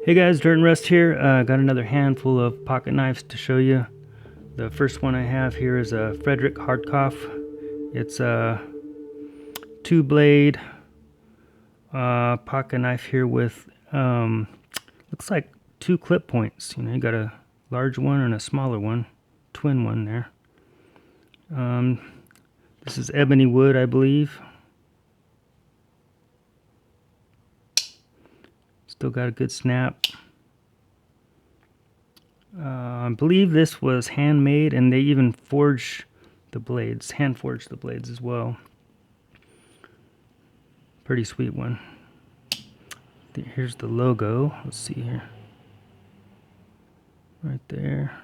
Hey guys, Dirt and Rust here. Got another handful of pocket knives to show you. The first one I have here is a Friedrich Hartkopf. It's a 2-blade pocket knife here with looks like 2 clip points. You got a large one and a smaller one, twin one there. This is Ebony Wood, I believe. Still got a good snap. I believe this was handmade, and they even forge the blades, hand forged the blades as well. Pretty sweet one. Here's the logo. Let's see here. Right there.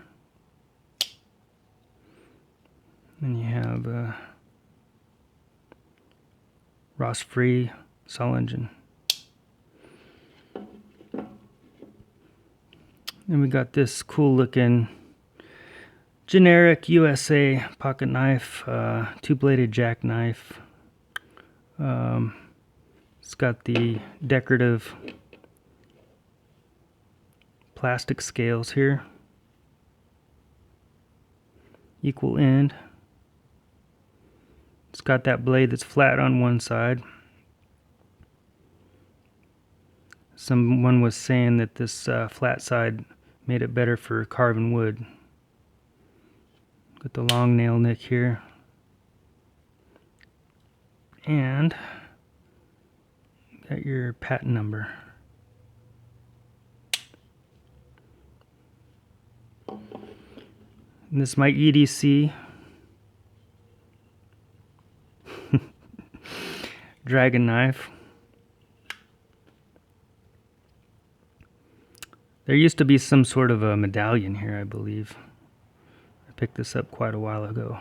Then you have Rostfrei Solingen. Then we got this cool looking generic USA pocket knife, 2-bladed jackknife. It's got the decorative plastic scales here, equal end. It's got that blade that's flat on one side. Someone was saying that this flat side made it better for carving wood. Got the long nail nick here. And got your patent number. And this is my EDC Dragon knife. There used to be some sort of a medallion here, I believe. I picked this up quite a while ago.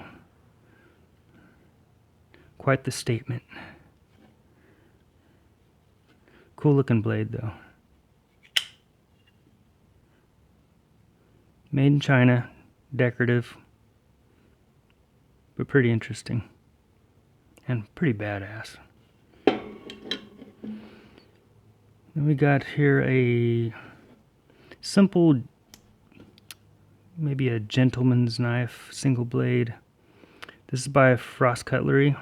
Quite the statement. Cool looking blade though. Made in China, decorative, but pretty interesting and pretty badass. Then we got here a simple, maybe a gentleman's knife, single blade. This is by Cutlery.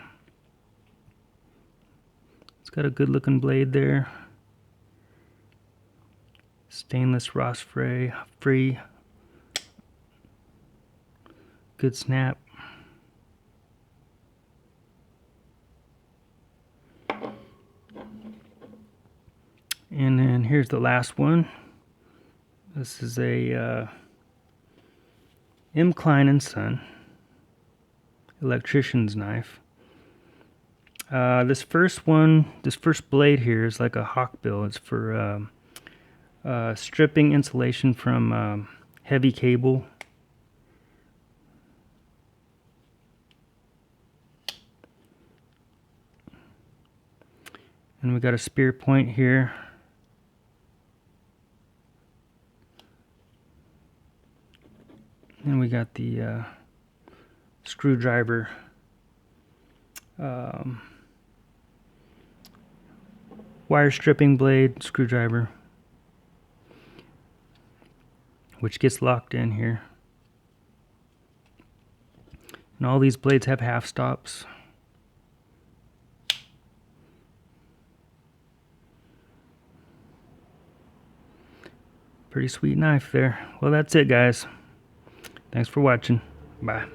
It's got a good looking blade there. Stainless Rostfrei, free. Good snap. And then here's the last one. This is a Klein Sons Electricians Knife. This first blade here is like a hawkbill. It's for stripping insulation from heavy cable. And we got a spear point here. And we got the screwdriver wire stripping blade screwdriver, which gets locked in here. And all these blades have half stops. Pretty sweet knife there. Well, that's it, guys. Thanks for watching. Bye.